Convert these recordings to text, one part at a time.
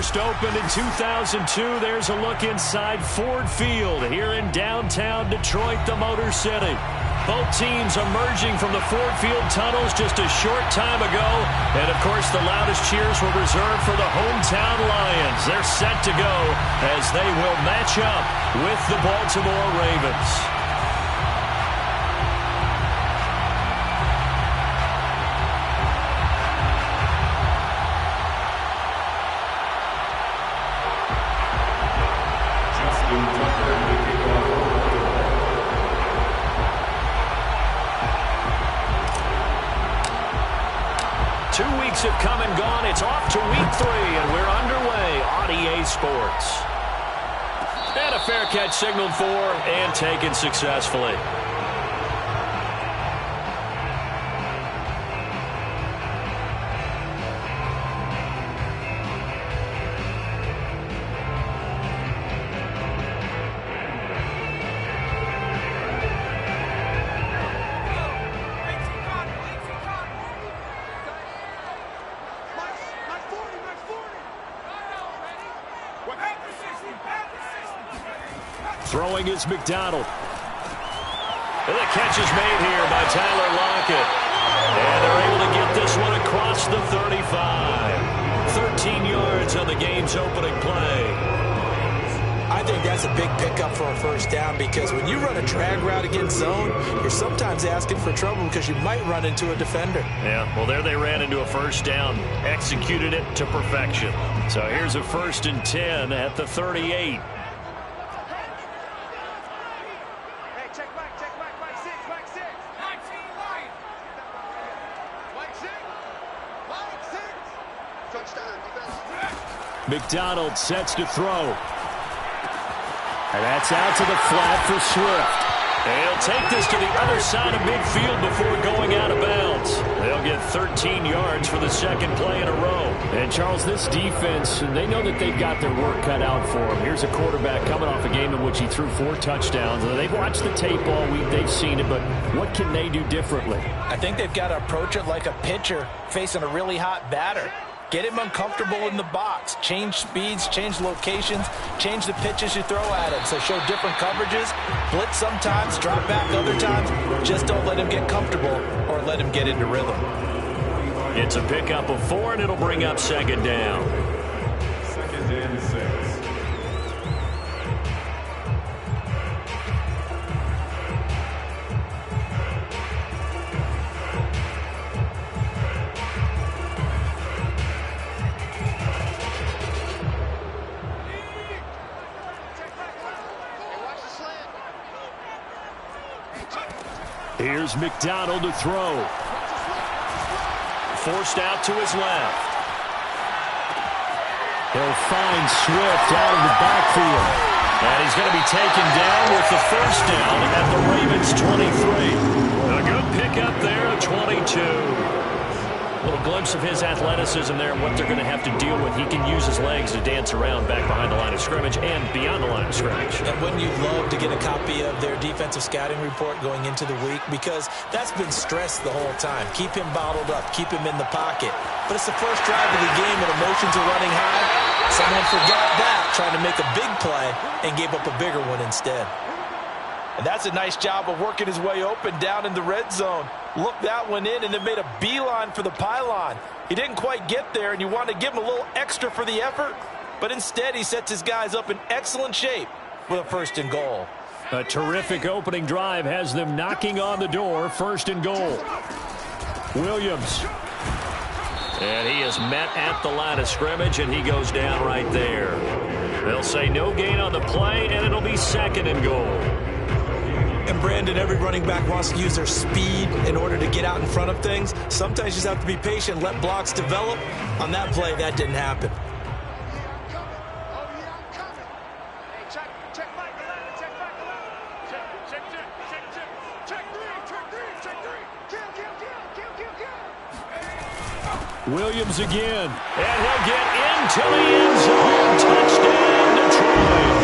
First opened in 2002. There's a look inside Ford Field here in downtown Detroit, the Motor City. Both teams emerging from the Ford Field tunnels just a short time ago. And, of course, the loudest cheers were reserved for the hometown Lions. They're set to go as they will match up with the Baltimore Ravens. 2 weeks have come and gone. It's off to week 3, and we're underway on EA Sports. And a fair catch signaled for and taken successfully. Throwing is McDonald. And the catch is made here by Tyler Lockett. And they're able to get this one across the 35. 13 yards on the game's opening play. I think that's a big pickup for a first down, because when you run a drag route against zone, you're sometimes asking for trouble because you might run into a defender. Yeah, well, there they ran into a first down. Executed it to perfection. So here's a 1st and 10 at the 38. McDonald sets to throw. And that's out to the flat for Swift. And he'll take this to the other side of midfield before going out of bounds. They'll get 13 yards for the second play in a row. And, Charles, this defense, they know that they've got their work cut out for them. Here's a quarterback coming off a game in which he threw 4 touchdowns. They've watched the tape all week. They've seen it, but what can they do differently? I think they've got to approach it like a pitcher facing a really hot batter. Get him uncomfortable in the box. Change speeds, change locations, change the pitches you throw at him. So show different coverages, blitz sometimes, drop back other times. Just don't let him get comfortable or let him get into rhythm. It's a pickup of 4, and it'll bring up 2nd down. 2nd and 6. Here's McDonald to throw. Forced out to his left. He'll find Swift out of the backfield. And he's going to be taken down with the 1st down at the Ravens 23. A good pickup there at 22. A little glimpse of his athleticism there and what they're going to have to deal with. He can use his legs to dance around back behind the line of scrimmage and beyond the line of scrimmage. And wouldn't you love to get a copy of their defensive scouting report going into the week? Because that's been stressed the whole time. Keep him bottled up. Keep him in the pocket. But it's the first drive of the game and emotions are running high. Someone forgot that, trying to make a big play and gave up a bigger one instead. And that's a nice job of working his way open down in the red zone. Looked that one in and then made a beeline for the pylon. He didn't quite get there, and you want to give him a little extra for the effort. But instead, he sets his guys up in excellent shape with a 1st and goal. A terrific opening drive has them knocking on the door. 1st and goal. Williams. And he is met at the line of scrimmage, and he goes down right there. They'll say no gain on the play, and it'll be 2nd and goal. And, Brandon, every running back wants to use their speed in order to get out in front of things. Sometimes you just have to be patient, let blocks develop. On that play, that didn't happen. Williams again, and he'll get into the end zone. Touchdown, Detroit.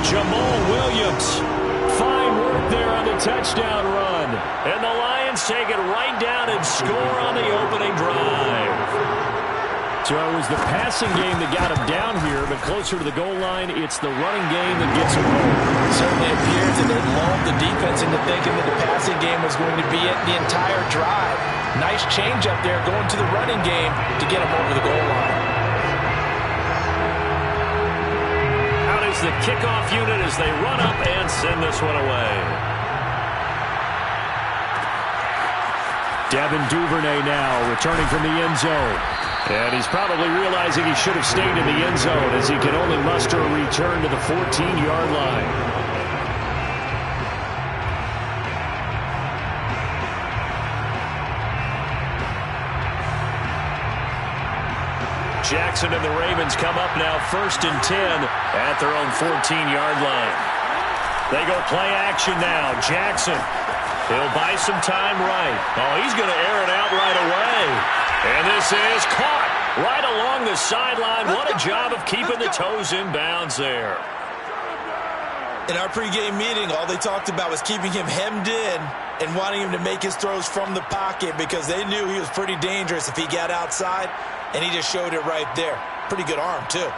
Jamal Williams. Fine work there on the touchdown run. And the Lions take it right down and score on the opening drive. So it was the passing game that got him down here, but closer to the goal line, it's the running game that gets him home. It certainly appears that they lulled the defense into thinking that the passing game was going to be it the entire drive. Nice change up there going to the running game to get him over the goal line. Out is the kickoff unit as they run up and send this one away. Devin Duvernay now returning from the end zone. And he's probably realizing he should have stayed in the end zone as he can only muster a return to the 14-yard line. Jackson and the Ravens come up now 1st and 10 at their own 14-yard line. They go play action now. Jackson. He'll buy some time right. Oh, he's going to air it out right away. And this is caught right along the sideline. What a job of keeping the toes in bounds there. In our pregame meeting, all they talked about was keeping him hemmed in and wanting him to make his throws from the pocket because they knew he was pretty dangerous if he got outside, and he just showed it right there. Pretty good arm, too.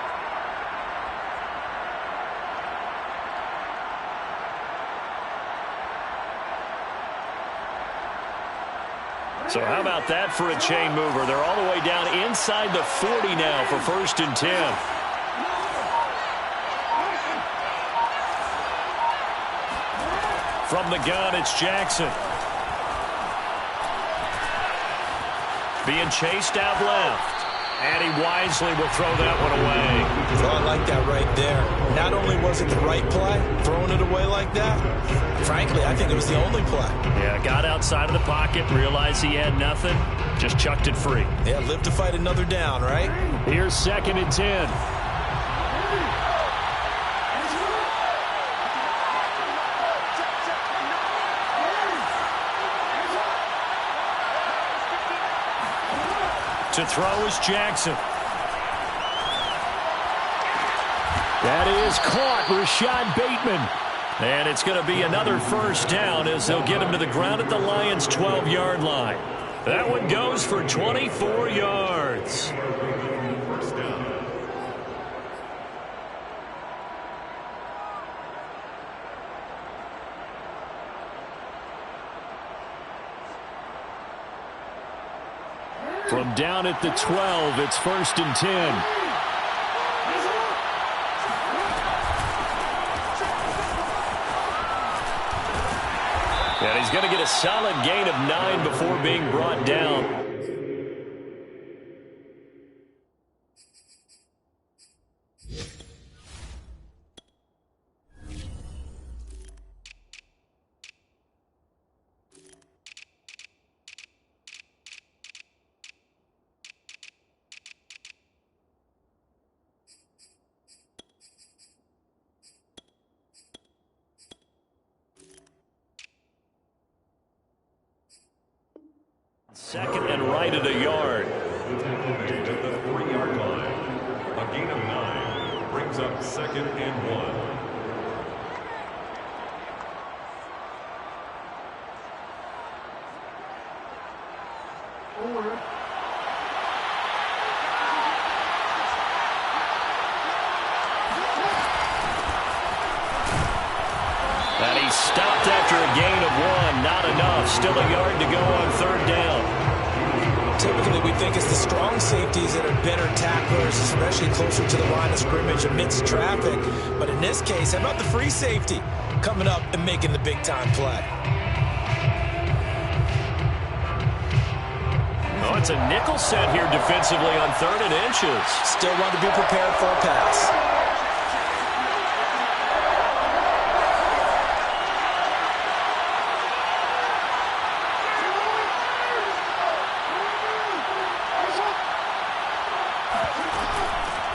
So how about that for a chain mover? They're all the way down inside the 40 now for 1st and 10. From the gun, it's Jackson. Being chased out left. And he wisely will throw that one away. So I like that right there. Not only was it the right play, throwing it away like that, frankly, I think it was the only play. Yeah, got outside of the pocket, realized he had nothing, just chucked it free. Yeah, live to fight another down, right? Here's 2nd and 10. To throw is Jackson. That is caught, Rashad Bateman. And it's going to be another 1st down as they'll get him to the ground at the Lions' 12-yard line. That one goes for 24 yards. First down. From down at the 12, it's 1st and 10. And he's going to get a solid gain of 9 before being brought down. Second and right at a yard. At the 3-yard line. A gain of 9 brings up 2nd and 1. And he's stopped after a gain of 1. Not enough. Still a yard to go on 3rd down. Typically, we think it's the strong safeties that are better tacklers, especially closer to the line of scrimmage amidst traffic. But in this case, how about the free safety coming up and making the big-time play? Oh, it's a nickel set here defensively on 3rd and inches. Still want to be prepared for a pass.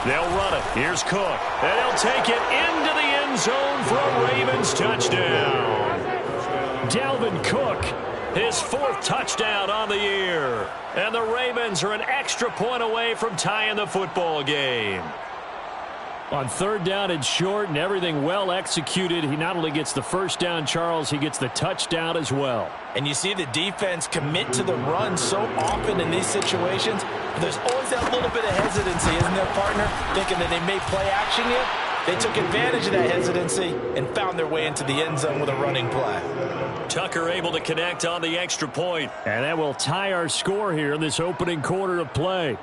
They'll run it. Here's Cook. And he'll take it into the end zone for a Ravens touchdown. Dalvin Cook, his 4th touchdown on the year. And the Ravens are an extra point away from tying the football game. On third down and short and everything well executed, he not only gets the first down, Charles, he gets the touchdown as well. And you see the defense commit to the run so often in these situations. There's always that little bit of hesitancy, isn't there, partner? Thinking that they may play action you. They took advantage of that hesitancy and found their way into the end zone with a running play. Tucker able to connect on the extra point. And that will tie our score here in this opening quarter of play.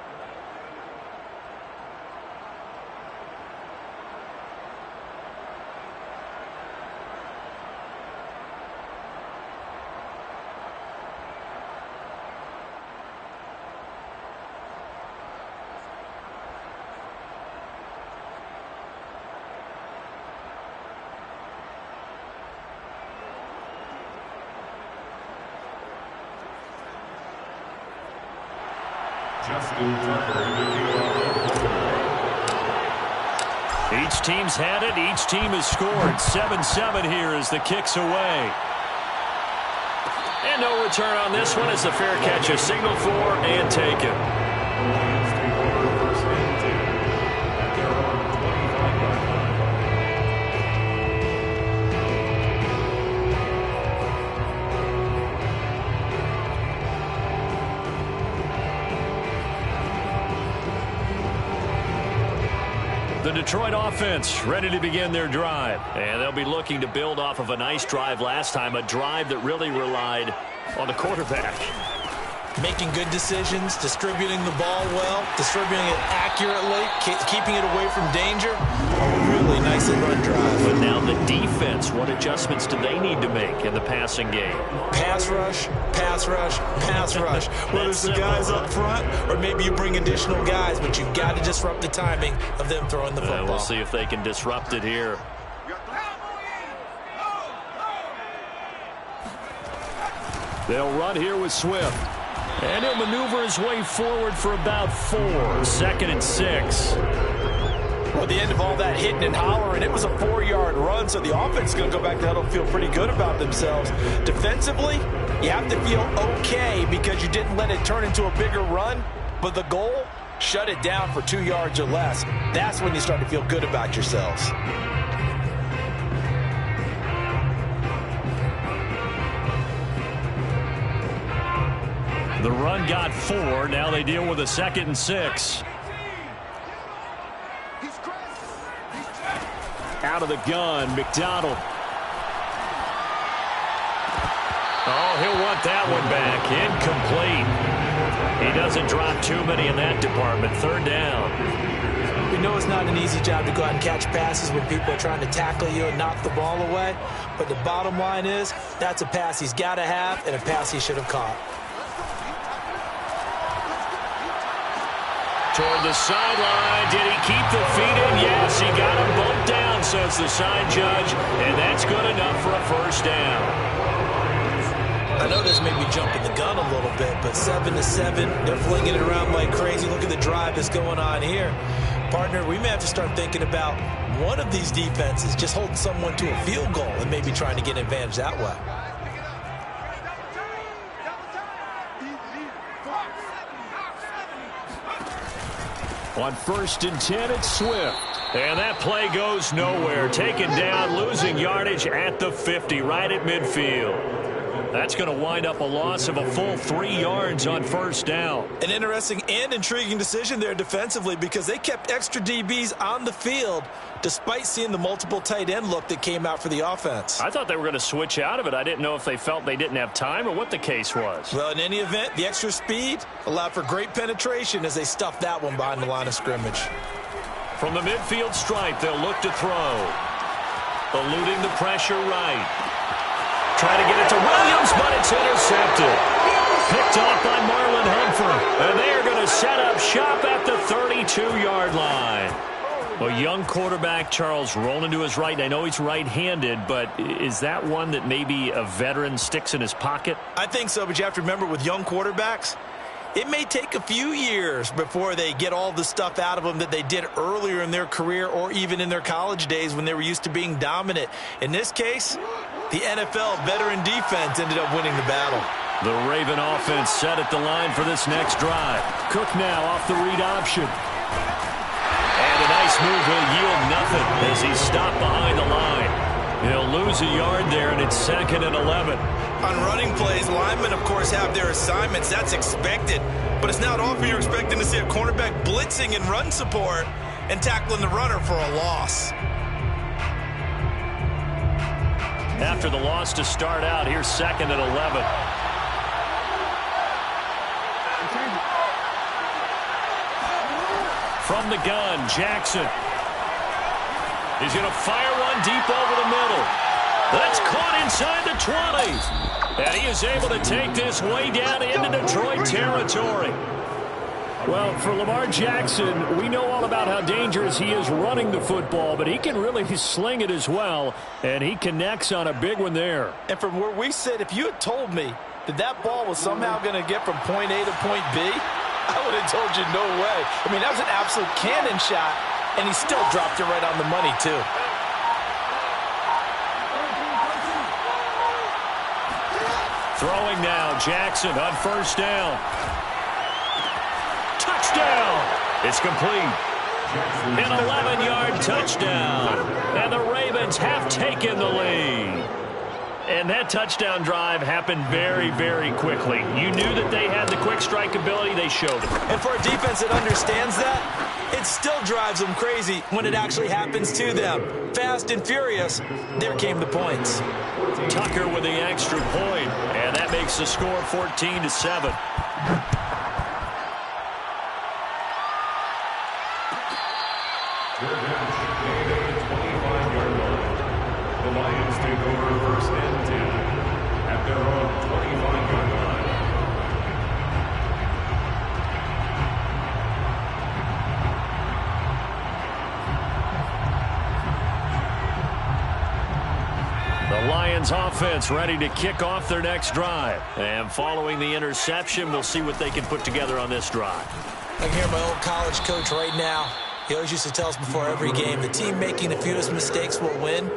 Each team's had it. Each team has scored. 7-7 here as the kick's away. And no return on this one as the fair catch is signaled for and taken. The Detroit offense ready to begin their drive. And they'll be looking to build off of a nice drive last time, a drive that really relied on the quarterback. Making good decisions, distributing the ball well, distributing it accurately, keeping it away from danger. A really nice and run drive. But now the defense, what adjustments do they need to make in the passing game? Pass rush, pass rush, pass rush. Whether it's the guys up front or maybe you bring additional guys, but you've got to disrupt the timing of them throwing the football. We'll see if they can disrupt it here. They'll run here with Swift. And he'll maneuver his way forward for about 4. 2nd and 6. Well, at the end of all that hitting and hollering, it was a 4-yard run, so the offense is going to go back to huddle and feel pretty good about themselves. Defensively, you have to feel okay because you didn't let it turn into a bigger run, but the goal, shut it down for 2 yards or less. That's when you start to feel good about yourselves. The run got 4. Now they deal with a 2nd and 6. Out of the gun, McDonald. Oh, he'll want that one back. Incomplete. He doesn't drop too many in that department. 3rd down. We know it's not an easy job to go out and catch passes when people are trying to tackle you and knock the ball away. But the bottom line is, that's a pass he's got to have and a pass he should have caught. Toward the sideline. Did he keep the feet in? Yes, he got him bumped down, says the side judge. And that's good enough for a 1st down. I know this may be jumping the gun a little bit, but 7-7, they're flinging it around like crazy. Look at the drive that's going on here. Partner, we may have to start thinking about one of these defenses just holding someone to a field goal and maybe trying to get an advantage that way. On 1st and 10, it's Swift. And that play goes nowhere. Taken down, losing yardage at the 50, right at midfield. That's going to wind up a loss of a full 3 yards on 1st down. An interesting and intriguing decision there defensively because they kept extra DBs on the field despite seeing the multiple tight end look that came out for the offense. I thought they were going to switch out of it. I didn't know if they felt they didn't have time or what the case was. Well, in any event, the extra speed allowed for great penetration as they stuffed that one behind the line of scrimmage. From the midfield stripe, they'll look to throw. Eluding the pressure right. Trying to get it to Williams, but it's intercepted. Picked off by Marlon Humphrey. And they are going to set up shop at the 32-yard line. A young quarterback, Charles, rolling to his right. I know he's right-handed, but is that one that maybe a veteran sticks in his pocket? I think so, but you have to remember with young quarterbacks, it may take a few years before they get all the stuff out of them that they did earlier in their career or even in their college days when they were used to being dominant. In this case, the NFL veteran defense ended up winning the battle. The Raven offense set at the line for this next drive. Cook now off the read option. And a nice This move will yield nothing as he's stopped behind the line. He'll lose a yard there, and it's 2nd and 11. On running plays, linemen, of course, have their assignments. That's expected. But it's not often you're expecting to see a cornerback blitzing and run support and tackling the runner for a loss. After the loss to start out, here's 2nd and 11. From the gun, Jackson. He's going to fire one deep over the middle. That's caught inside the 20. And he is able to take this way down into Detroit territory. Well, for Lamar Jackson, we know all about how dangerous he is running the football, but he can really sling it as well, and he connects on a big one there. And from where we sit, if you had told me that that ball was somehow going to get from point A to point B, I would have told you no way. I mean, that was an absolute cannon shot, and he still dropped it right on the money, too. Throwing now, Jackson on 1st down. Touchdown! It's complete. An 11-yard touchdown. And the Ravens have taken the lead. And that touchdown drive happened very, very quickly. You knew that they had the quick strike ability. They showed it. And for a defense that understands that, it still drives them crazy when it actually happens to them. Fast and furious, there came the points. Tucker with the extra point, and that makes the score 14-7. The Lions take over 1st and 10 at their own 25-yard line. The Lions offense ready to kick off their next drive. And following the interception, we'll see what they can put together on this drive. I can hear my old college coach right now. He always used to tell us before every game, the team making the fewest mistakes will win.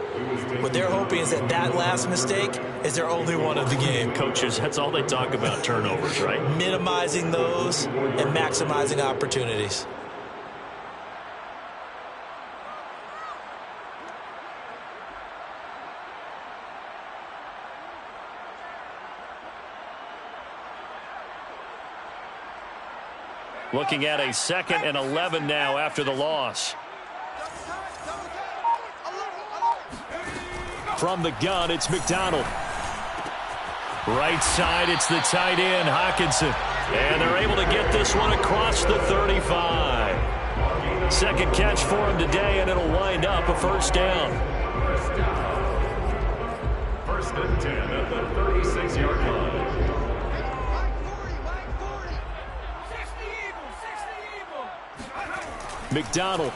What they're hoping is that that last mistake is their only one of the game. Coaches, that's all they talk about, turnovers, right? Minimizing those and maximizing opportunities. Looking at a 2nd and 11 now after the loss. From the gun, it's McDonald. Right side, it's the tight end, Hockenson. And they're able to get this one across the 35. Second catch for him today, and it'll wind up a 1st down. 1st and 10 at the 36-yard line. McDonald.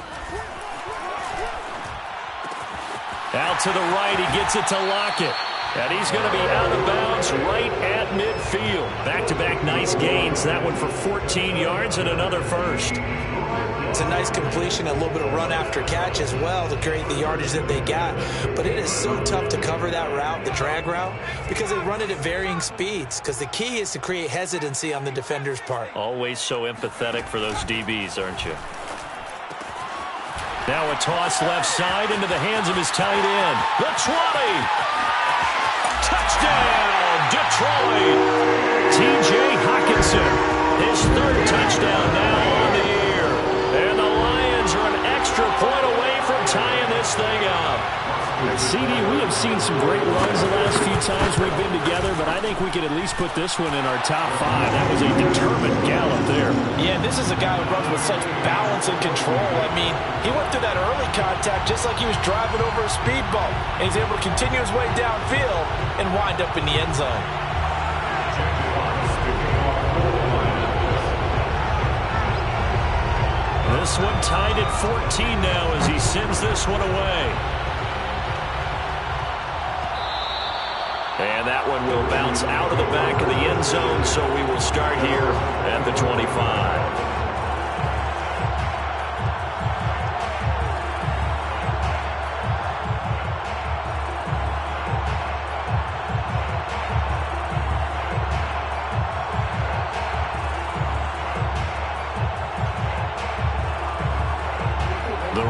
Out to the right, he gets it to Lockett. And he's going to be out of bounds right at midfield. Back-to-back nice gains. That one for 14 yards and another 1st. It's a nice completion, a little bit of run after catch as well to create the yardage that they got. But it is so tough to cover that route, the drag route, because they run it at varying speeds. Because the key is to create hesitancy on the defender's part. Always so empathetic for those DBs, aren't you? Now a toss left side into the hands of his tight end. The 20. Touchdown, Detroit. T.J. Hockenson, his 3rd touchdown now on the year. And the Lions are an extra point away from tying this thing up. CD, we have seen some great runs the last few times we've been together, but I think we could at least put this one in our top 5. That was a determined gallop there. Yeah, this is a guy who runs with such balance and control. I mean, he went through that early contact just like he was driving over a speed bump, and he's able to continue his way downfield and wind up in the end zone. This one tied at 14 now as he sends this one away. And that one will bounce out of the back of the end zone, so we will start here at the 25. The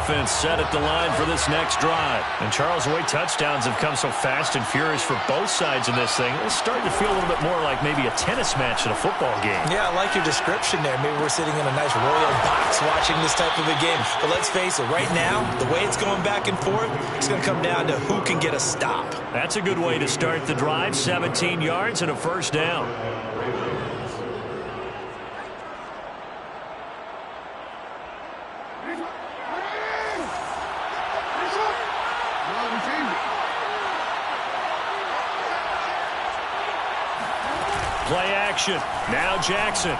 offense set at the line for this next drive. And Charles, the way touchdowns have come so fast and furious for both sides in this thing, it's starting to feel a little bit more like maybe a tennis match at a football game. Yeah, I like your description there. Maybe we're sitting in a nice royal box watching this type of a game. But let's face it, right now, the way it's going back and forth, it's going to come down to who can get a stop. That's a good way to start the drive. 17 yards and a first down. Play action. Now Jackson.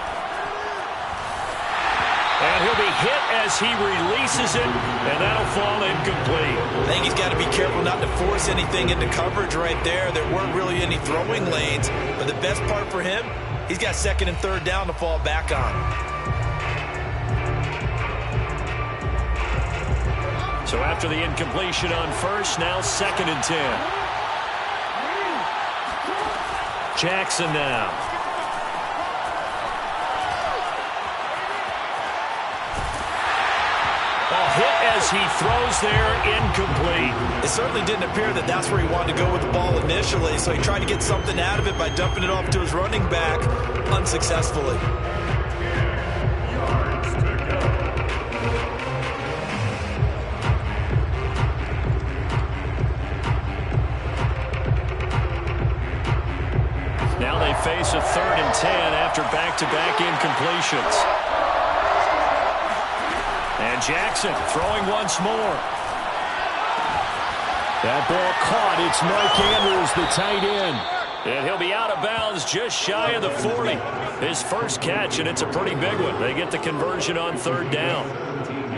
And he'll be hit as he releases it, and that'll fall incomplete. I think he's got to be careful not to force anything into coverage right there. There weren't really any throwing lanes, but the best part for him, he's got second and third down to fall back on. So after the incompletion on first, now second and 10. Jackson now. Hit as he throws there, incomplete. It certainly didn't appear that that's where he wanted to go with the ball initially, so he tried to get something out of it by dumping it off to his running back unsuccessfully. Now they face a 3rd and 10 after back-to-back incompletions. And Jackson throwing once more. That ball caught. It's Mark Andrews, the tight end. And he'll be out of bounds just shy of the 40. His first catch, and it's a pretty big one. They get the conversion on 3rd down.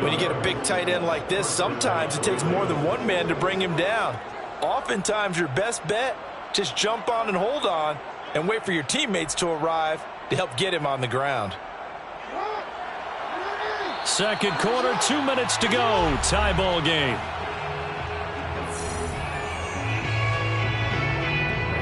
When you get a big tight end like this, sometimes it takes more than one man to bring him down. Oftentimes, your best bet, just jump on and hold on and wait for your teammates to arrive to help get him on the ground. Second quarter, 2 minutes to go. Tie ball game.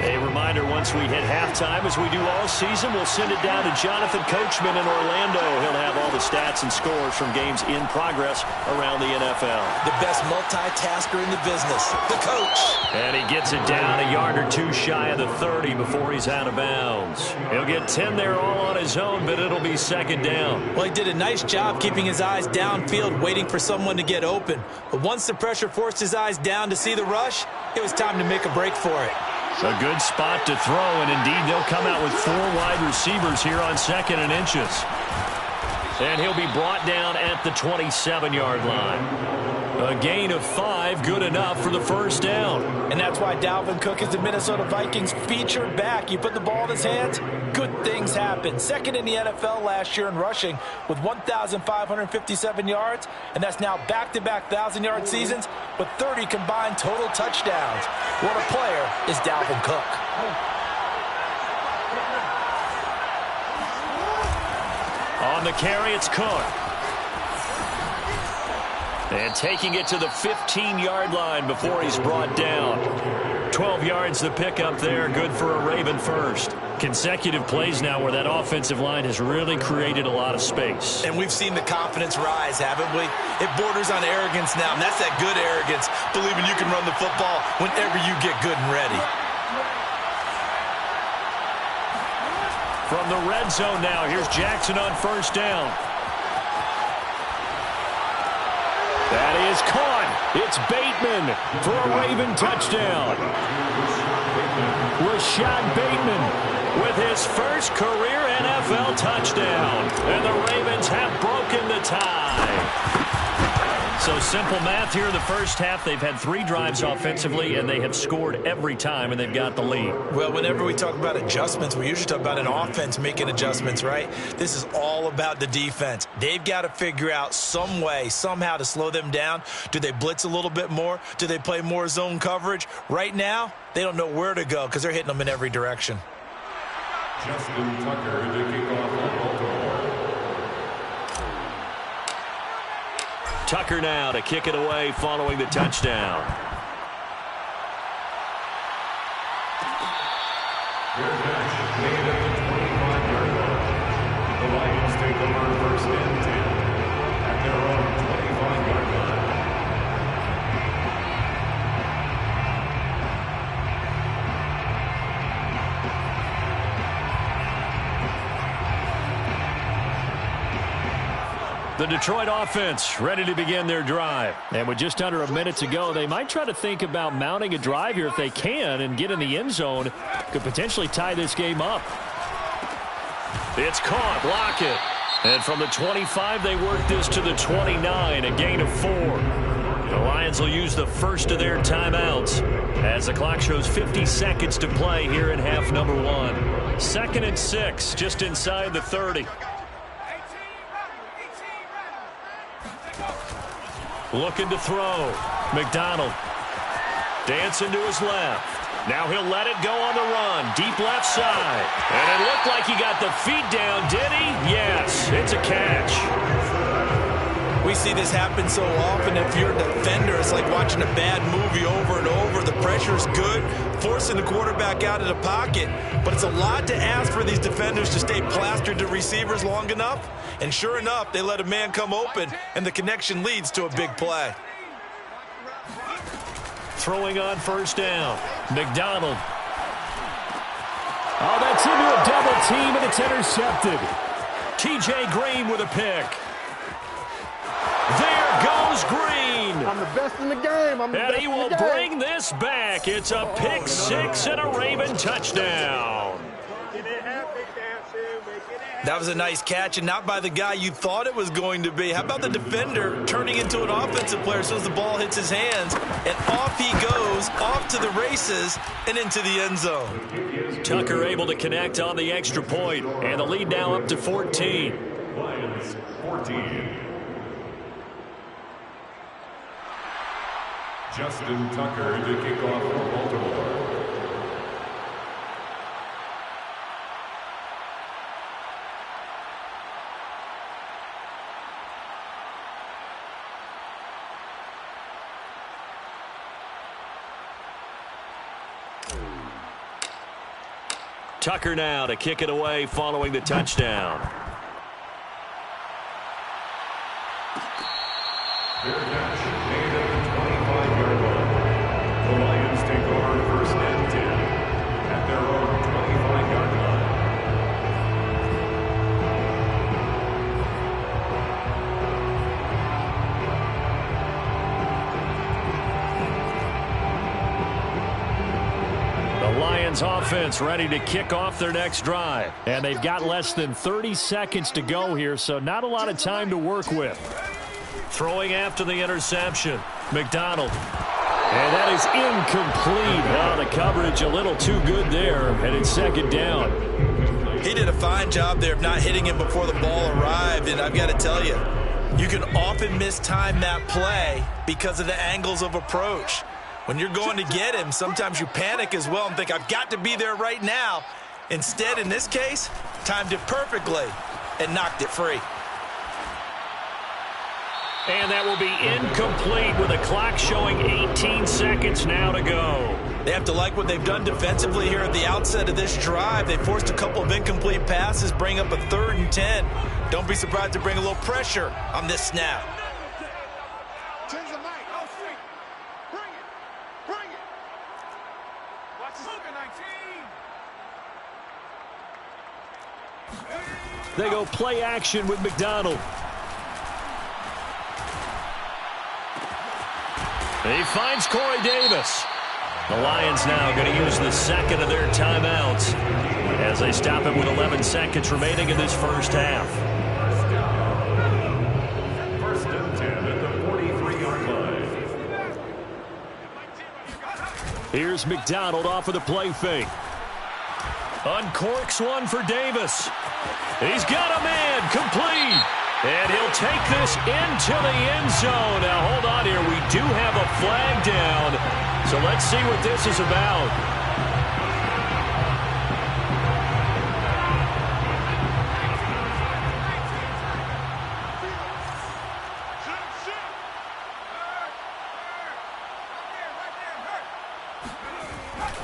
A reminder, once we hit halftime, as we do all season, we'll send it down to Jonathan Coachman in Orlando. He'll have all the stats and scores from games in progress around the NFL. The best multitasker in the business, the coach. And he gets it down a yard or two shy of the 30 before he's out of bounds. He'll get 10 there all on his own, but it'll be second down. Well, he did a nice job keeping his eyes downfield, waiting for someone to get open. But once the pressure forced his eyes down to see the rush, it was time to make a break for it. A good spot to throw, and indeed they'll come out with 4 wide receivers here on 2nd and inches. And he'll be brought down at the 27-yard line. A gain of 5, good enough for the first down. And that's why Dalvin Cook is the Minnesota Vikings featured back. You put the ball in his hands, good things happen. Second in the NFL last year in rushing with 1,557 yards, and that's now back-to-back 1,000-yard seasons with 30 combined total touchdowns. What a player is Dalvin Cook. On the carry, it's Cook. And taking it to the 15-yard line before he's brought down. 12 yards the pickup there, good for a Raven first. Consecutive plays now where that offensive line has really created a lot of space. And we've seen the confidence rise, haven't we? It borders on arrogance now, and that's that good arrogance, believing you can run the football whenever you get good and ready. From the red zone now, here's Jackson on first down. That is caught. It's Bateman for a Raven touchdown. Rashad Bateman with his first career NFL touchdown. And the Ravens have broken the tie. So simple math here in the first half. They've had 3 drives offensively, and they have scored every time, and they've got the lead. Well, whenever we talk about adjustments, we usually talk about an offense making adjustments, right? This is all about the defense. They've got to figure out some way, somehow to slow them down. Do they blitz a little bit more? Do they play more zone coverage? Right now, they don't know where to go because they're hitting them in every direction. Justin Tucker to kick off on Baltimore. Tucker now to kick it away following the touchdown. Their catch made at the 25-yard line. The Lions take over first and 10 at their own 25-yard line. The Detroit offense ready to begin their drive. And with just under a minute to go, they might try to think about mounting a drive here if they can and get in the end zone. Could potentially tie this game up. It's caught. Lockett. And from the 25, they work this to the 29, a gain of 4. The Lions will use the first of their timeouts as the clock shows 50 seconds to play here in half number 1. 2nd and 6, just inside the 30. Looking to throw. McDonald. Dancing to his left. Now he'll let it go on the run. Deep left side. And it looked like he got the feet down, did he? Yes, it's a catch. We see this happen so often. If you're a defender, it's like watching a bad movie over and over. The pressure's good, forcing the quarterback out of the pocket. But it's a lot to ask for these defenders to stay plastered to receivers long enough. And sure enough, they let a man come open, and the connection leads to a big play. Throwing on first down. McDonald. Oh, that's into a double team, and it's intercepted. T.J. Green with a pick. There goes Green. I'm the best in the game. And he will bring this back. It's a pick 6 and a Raven touchdown. That was a nice catch, and not by the guy you thought it was going to be. How about the defender turning into an offensive player as soon as the ball hits his hands, and off he goes, off to the races, and into the end zone. Tucker able to connect on the extra point, and the lead now up to 14. Lions 14. Justin Tucker to kick off for Baltimore. Tucker now to kick it away following the touchdown. Their catch made at the 25-yard line. The Lions take over first and 10 at their own 25-yard line. The Lions offense ready to kick off their next drive. And they've got less than 30 seconds to go here, so not a lot of time to work with. Throwing after the interception. McDonald. And that is incomplete. Oh, the coverage a little too good there, and it's 2nd down. He did a fine job there of not hitting him before the ball arrived, and I've got to tell you, you can often mistime that play because of the angles of approach. When you're going to get him, sometimes you panic as well and think, I've got to be there right now. Instead, in this case, timed it perfectly and knocked it free. And that will be incomplete with the clock showing 18 seconds now to go. They have to like what they've done defensively here at the outset of this drive. They forced a couple of incomplete passes, bring up a 3rd and 10. Don't be surprised to bring a little pressure on this snap. They go play action with McDonald. He finds Corey Davis. The Lions now going to use the 2nd of their timeouts as they stop him with 11 seconds remaining in this first half. First and 10 at the 43-yard line. Here's McDonald off of the play fake. Uncorks one for Davis. He's got a man complete. And he'll take this into the end zone. Now, hold on here. We do have a flag down. So let's see what this is about.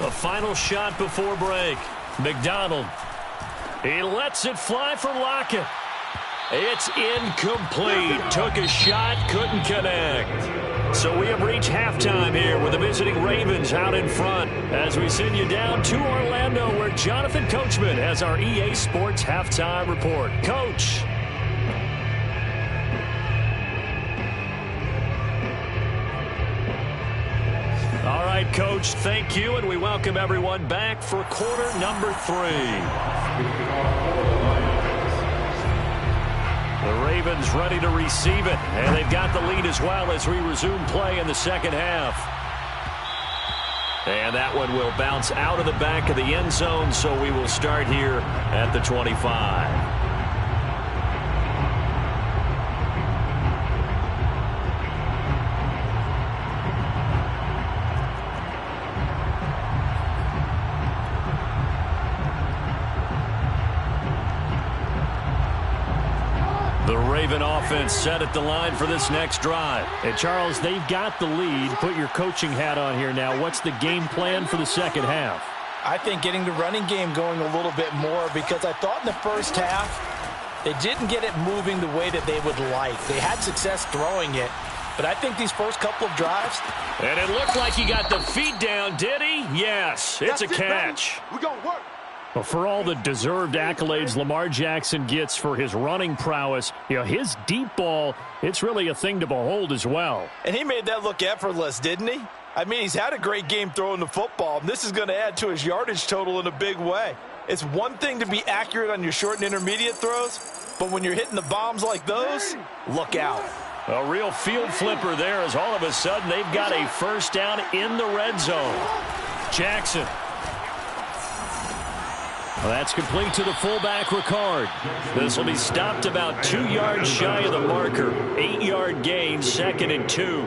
A final shot before break. McDonald. He lets it fly for Lockett. It's incomplete. Took a shot, couldn't connect. So we have reached halftime here with the visiting Ravens out in front as we send you down to Orlando where Jonathan Coachman has our EA Sports halftime report. Coach. All right, Coach, thank you, and we welcome everyone back for quarter number 3. The Ravens ready to receive it, and they've got the lead as well as we resume play in the second half. And that one will bounce out of the back of the end zone, so we will start here at the 25. The Raven offense set at the line for this next drive. And, Charles, they've got the lead. Put your coaching hat on here now. What's the game plan for the second half? I think getting the running game going a little bit more, because I thought in the first half they didn't get it moving the way that they would like. They had success throwing it, but I think these first couple of drives. And it looked like he got the feet down, did he? Yes, it's a catch. We're going to work. Well, for all the deserved accolades Lamar Jackson gets for his running prowess, his deep ball, it's really a thing to behold as well. And he made that look effortless, didn't he? I mean, he's had a great game throwing the football, and this is going to add to his yardage total in a big way. It's one thing to be accurate on your short and intermediate throws, but when you're hitting the bombs like those, look out. A real field flipper there, as all of a sudden they've got a first down in the red zone. Jackson. Well, that's complete to the fullback, Ricard. This will be stopped about 2 yards shy of the marker. 8-yard gain, 2nd and 2.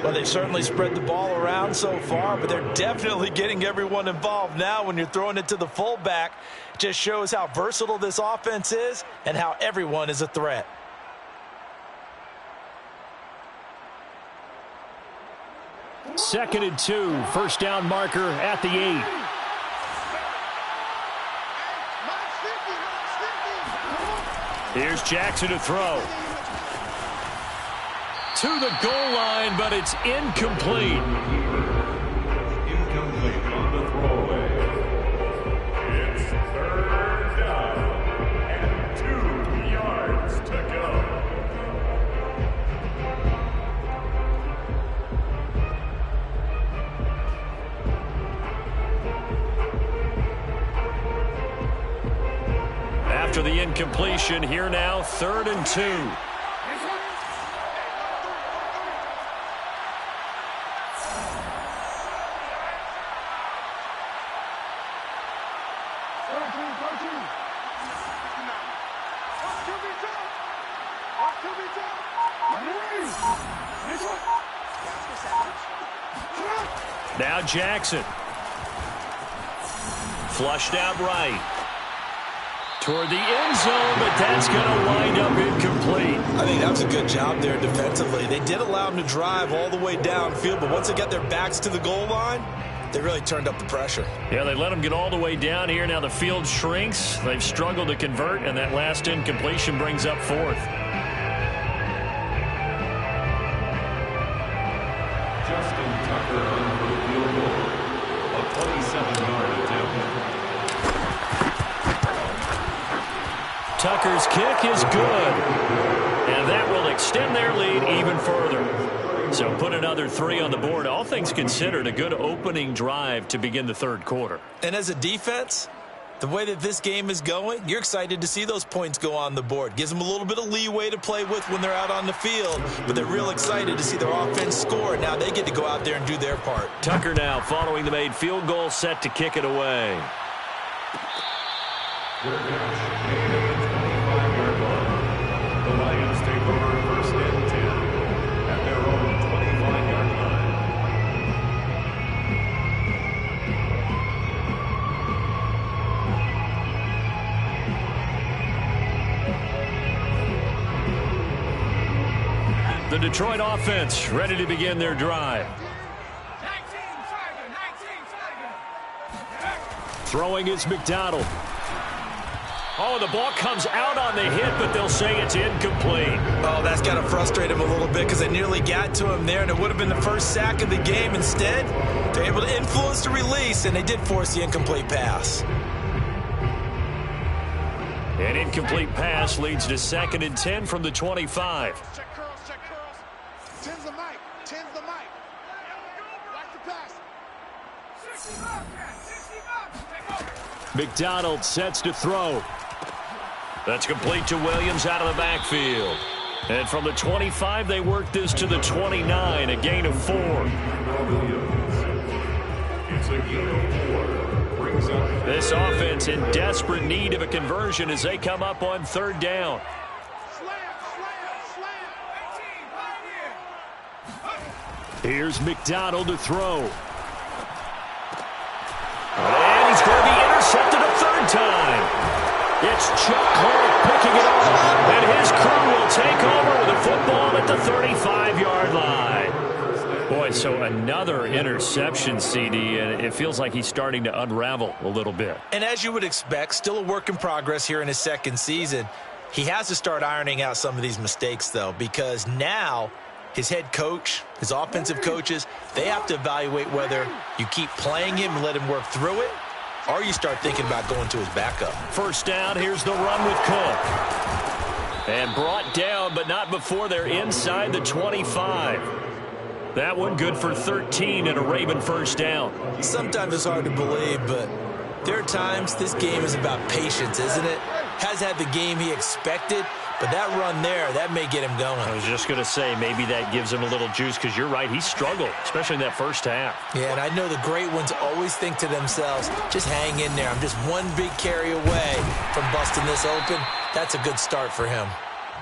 Well, they've certainly spread the ball around so far, but they're definitely getting everyone involved now when you're throwing it to the fullback. It just shows how versatile this offense is and how everyone is a threat. Second and 2, first down marker at the 8. Here's Jackson to throw. To the goal line, but it's incomplete. Incomplete on the throwaway. It's 3rd down and 2 yards to go. After the incompletion, here now, 3rd and 2. Now Jackson. Flushed out right. Toward the end zone, but that's going to wind up incomplete. I think that was a good job there defensively. They did allow them to drive all the way downfield, but once they got their backs to the goal line, they really turned up the pressure. Yeah, they let them get all the way down here. Now the field shrinks. They've struggled to convert, and that last incompletion brings up 4th. Justin Tucker on for the field goal. A 27-yard attempt. Tucker's kick is good, and that will extend their lead even further. So put another 3 on the board. All things considered, a good opening drive to begin the 3rd quarter. And as a defense, the way that this game is going, you're excited to see those points go on the board. Gives them a little bit of leeway to play with when they're out on the field, but they're real excited to see their offense score. Now they get to go out there and do their part. Tucker now following the made field goal, set to kick it away. Good catch. Made at the 25-yard line. The Lions take over 1st and 10 at their own 25-yard line. The Detroit offense ready to begin their drive. Throwing is McDonald. Oh, the ball comes out on the hit, but they'll say it's incomplete. Oh, that's got to frustrate him a little bit because they nearly got to him there, and it would have been the first sack of the game. Instead, they're able to influence the release, and they did force the incomplete pass. An incomplete pass leads to 2nd and 10 from the 25. Check curls, check curls. Tens the mic, tens the mic. Watch the McDonald sets to throw. That's complete to Williams out of the backfield. And from the 25, they work this to the 29, a gain of 4. It's a gain of 4. Brings up This offense in desperate need of a conversion as they come up on 3rd down. Here's McDonald to throw. And he's going to be intercepted a 3rd time. It's Chuck Clark picking it off, and his crew will take over with the football at the 35-yard line. Boy, so another interception, CD, and it feels like he's starting to unravel a little bit. And as you would expect, still a work in progress here in his 2nd season. He has to start ironing out some of these mistakes, though, because now his head coach, his offensive coaches, they have to evaluate whether you keep playing him and let him work through it, or you start thinking about going to his backup. 1st down, here's the run with Cook. And brought down, but not before they're inside the 25. That one good for 13 and a Raven 1st down. Sometimes it's hard to believe, but there are times this game is about patience, isn't it? Has had the game he expected, but that run there, that may get him going. I was just going to say, maybe that gives him a little juice, because you're right, he struggled, especially in that 1st half. Yeah, and I know the great ones always think to themselves, just hang in there. I'm just one big carry away from busting this open. That's a good start for him.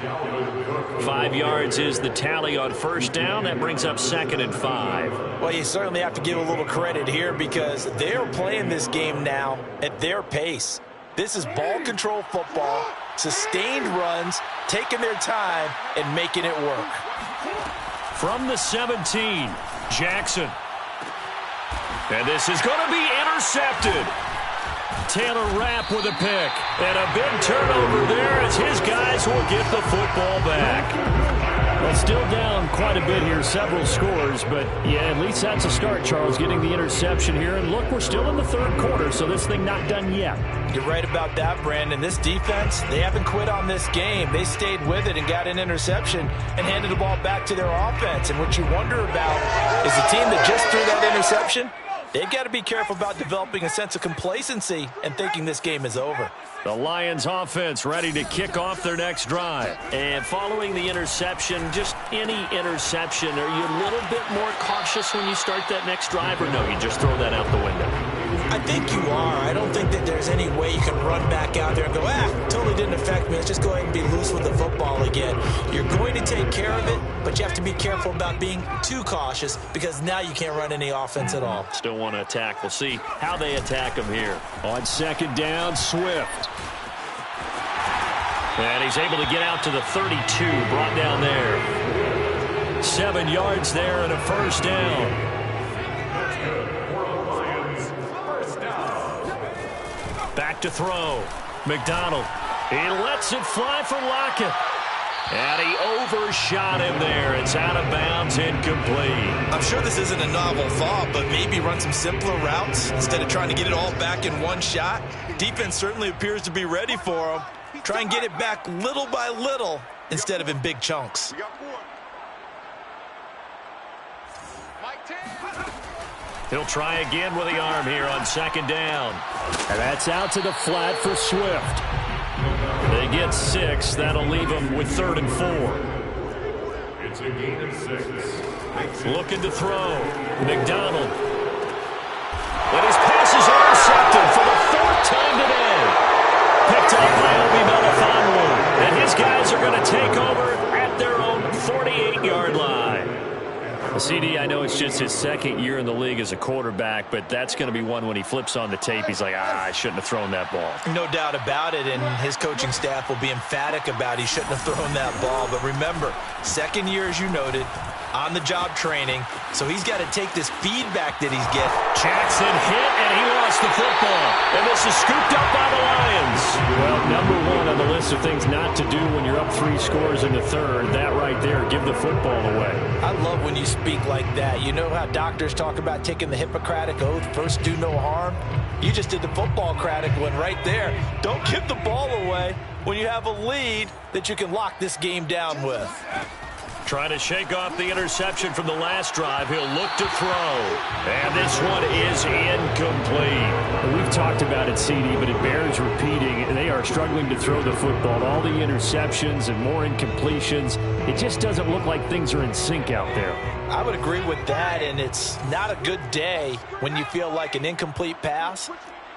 5 yards is the tally on 1st down. That brings up 2nd and 5. Well, you certainly have to give a little credit here because they're playing this game now at their pace. This is ball control football, sustained runs, taking their time, and making it work. From the 17, Jackson. And this is going to be intercepted. Taylor Rapp with a pick. And a big turnover there as his guys will get the football back. Well, still down quite a bit here, several scores, but yeah, at least that's a start, Charles, getting the interception here. And look, we're still in the 3rd quarter, so this thing not done yet. You're right about that, Brandon. This defense, they haven't quit on this game. They stayed with it and got an interception and handed the ball back to their offense. And what you wonder about is the team that just threw that interception, they've got to be careful about developing a sense of complacency and thinking this game is over. The Lions offense ready to kick off their next drive. And following the interception, just any interception, are you a little bit more cautious when you start that next drive, or no, you just throw that out the window? I think you are. I don't think that there's any way you can run back out there and go, totally didn't affect me. Let's just go ahead and be loose with the football again. You're going to take care of it, but you have to be careful about being too cautious because now you can't run any offense at all. Still want to attack. We'll see how they attack him here. On 2nd down, Swift. And he's able to get out to the 32, brought down there. 7 yards there and a 1st down. Back to throw. McDonald. He lets it fly for Lockett. And he overshot him there. It's out of bounds, incomplete. I'm sure this isn't a novel thought, but maybe run some simpler routes instead of trying to get it all back in one shot. Defense certainly appears to be ready for him. Try and get it back little by little instead of in big chunks. He'll try again with the arm here on 2nd down. And that's out to the flat for Swift. They get 6. That'll leave them with 3rd and 4. It's a gain of 6. Looking to throw. McDonald. And his pass is intercepted for the 4th time today. Picked up by Obi Melifonwu. And his guys are going to take over at their own 48-yard line. CD, I know it's just his 2nd year in the league as a quarterback, but that's going to be one when he flips on the tape, he's like, I shouldn't have thrown that ball. No doubt about it, and his coaching staff will be emphatic about he shouldn't have thrown that ball. But remember, 2nd year, as you noted, on-the-job training, so he's got to take this feedback that he's getting. Jackson hit, and he lost the football. And this is scooped up by the Lions. Well, number 1 on the list of things not to do when you're up 3 scores in the 3rd, that right there, give the football away. I love when you speak like that. You know how doctors talk about taking the Hippocratic Oath, first do no harm? You just did the football-cratic one right there. Don't give the ball away when you have a lead that you can lock this game down with. Trying to shake off the interception from the last drive. He'll look to throw. And this one is incomplete. We've talked about it, CD, but it bears repeating. They are struggling to throw the football. All the interceptions and more incompletions. It just doesn't look like things are in sync out there. I would agree with that, and it's not a good day when you feel like an incomplete pass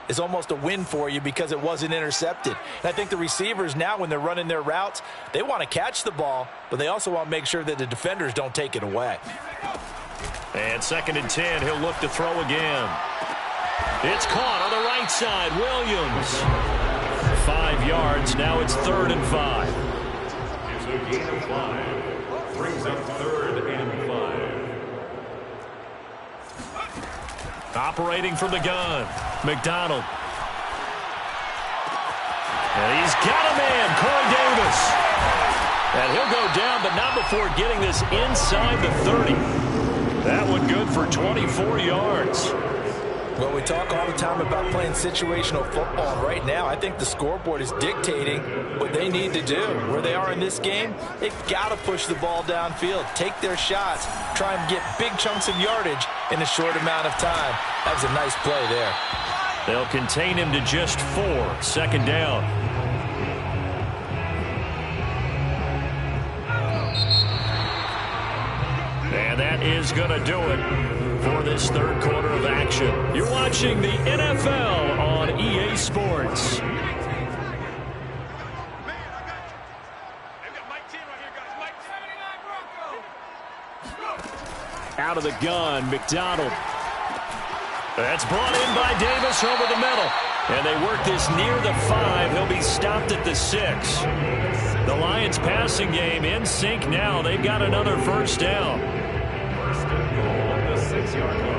is almost a win for you because it wasn't intercepted. And I think the receivers now, when they're running their routes, they want to catch the ball, but they also want to make sure that the defenders don't take it away. And 2nd and 10, he'll look to throw again. It's caught on the right side. Williams. 5 yards. Now it's 3rd and 5. It's a gain of 5. Brings up 3rd and 5. Operating from the gun. McDonald. And he's got a man, Corey Davis. And he'll go down, but not before getting this inside the 30. That one good for 24 yards. Well, we talk all the time about playing situational football. Right now, I think the scoreboard is dictating what they need to do. Where they are in this game, they've got to push the ball downfield, take their shots, try and get big chunks of yardage in a short amount of time. That was a nice play there. They'll contain him to just 4. 2nd down. And that is going to do it for this 3rd quarter of action. You're watching the NFL on EA Sports. Out of the gun, McDonald. That's brought in by Davis over the middle. And they work this near the 5. He'll be stopped at the 6. The Lions passing game in sync now. They've got another 1st down. 1st and goal on the 6-yard line.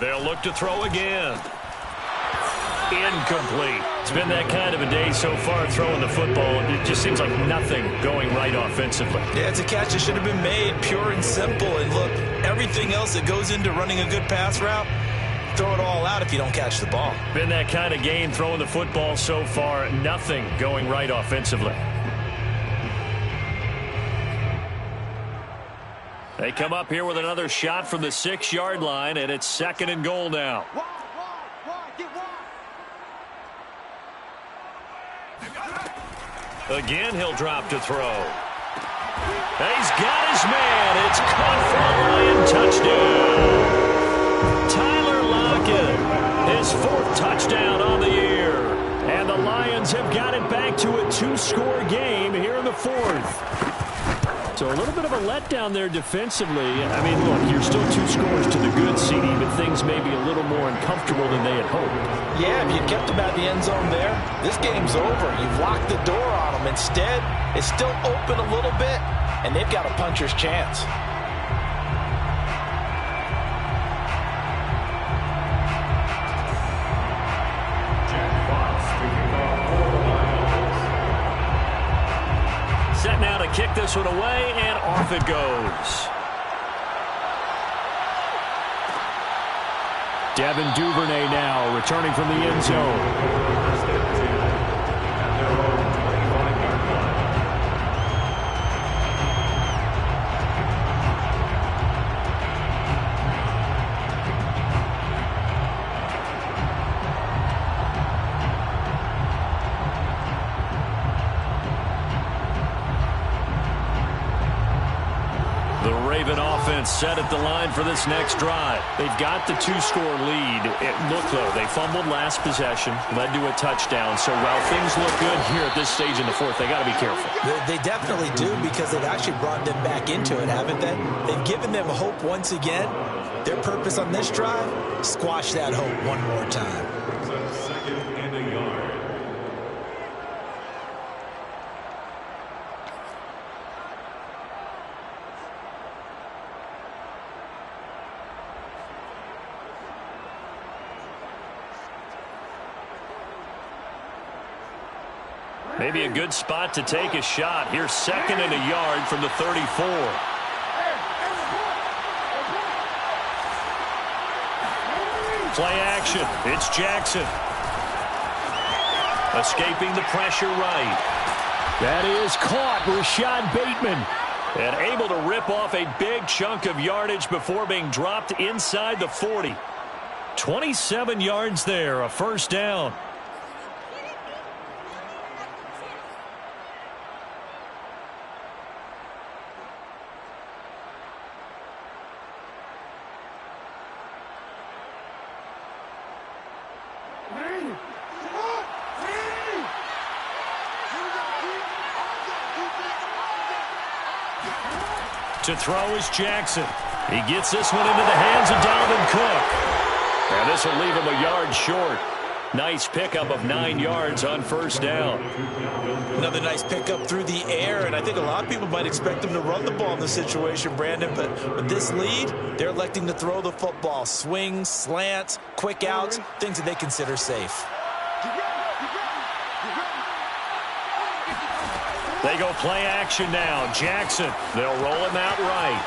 They'll look to throw again. Incomplete. It's been that kind of a day so far throwing the football. It just seems like nothing going right offensively. Yeah, it's a catch that should have been made, pure and simple. And look, everything else that goes into running a good pass route, throw it all out if you don't catch the ball. Been that kind of game throwing the football so far. Nothing going right offensively. They come up here with another shot from the 6-yard line, and it's 2nd and goal now. Again, he'll drop to throw. He's got his man. It's caught for a Lion touchdown. Tyler Lockett, his 4th touchdown on the year. And the Lions have got it back to a 2-score game here in the 4th. So a little bit of a letdown there defensively. I mean, look, you're still 2 scores to the good, CD, but things may be a little more uncomfortable than they had hoped. Yeah, if you kept them out of the end zone there, this game's over. You've locked the door on them. Instead, it's still open a little bit, and they've got a puncher's chance. Set now to kick this one away, and off it goes. Devin Duvernay now returning from the end zone. Set at the line for this next drive. They've got the 2-score lead. Look, though, they fumbled last possession, led to a touchdown. So while things look good here at this stage in the 4th, they got to be careful. They definitely do, because they've actually brought them back into it, haven't they? They've given them hope once again. Their purpose on this drive, squash that hope one more time. It's a 2nd and a yard. Maybe a good spot to take a shot. Here's 2nd and a yard from the 34. Play action. It's Jackson. Escaping the pressure right. That is caught. Rashad Bateman. And able to rip off a big chunk of yardage before being dropped inside the 40. 27 yards there, a first down. To throw is Jackson. He gets this one into the hands of Dalvin Cook. And this will leave him a yard short. Nice pickup of 9 yards on first down. Another nice pickup through the air, and I think a lot of people might expect him to run the ball in this situation, Brandon, but with this lead, they're electing to throw the football. Swings, slants, quick outs, things that they consider safe. They go play action now. Jackson, they'll roll him out right.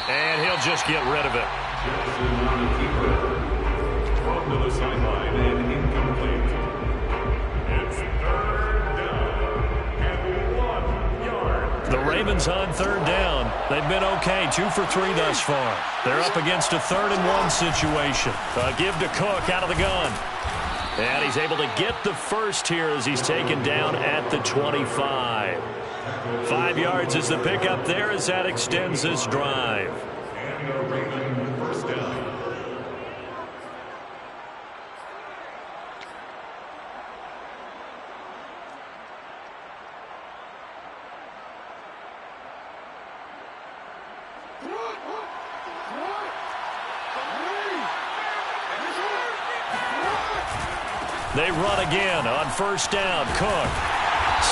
And he'll just get rid of it. Jackson on the keeper. Thrown to the sideline and incomplete. It's third down and 1 yard. The Ravens on third down. They've been okay, 2 for 3 thus far. They're up against a 3rd and 1 situation. Give to Cook out of the gun. And he's able to get the first here as he's taken down at the 25. 5 yards is the pickup there as that extends this drive. And a Raven first down. They run again on first down. Cook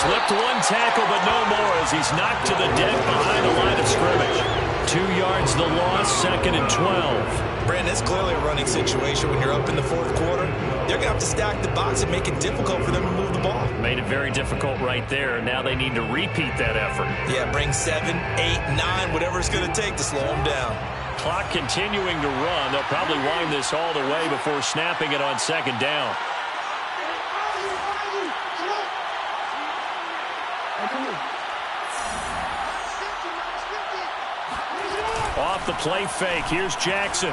slipped one tackle, but no more as he's knocked to the deck behind the line of scrimmage. 2 yards the loss, 2nd and 12. Brandon, it's clearly a running situation when you're up in the 4th quarter. They're going to have to stack the box and make it difficult for them to move the ball. Made it very difficult right there. Now they need to repeat that effort. Yeah, bring 7, 8, 9, whatever it's going to take to slow them down. Clock continuing to run. They'll probably wind this all the way before snapping it on 2nd down. Off the play fake. Here's Jackson.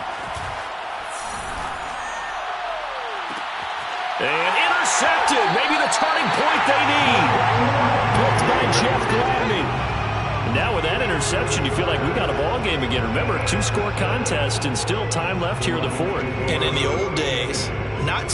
And intercepted. Maybe the turning point they need. Picked by Jeff Gladney. Now with that interception, you feel like we got a ball game again. Remember, 2-score contest and still time left here in the 4th. And in the old days, not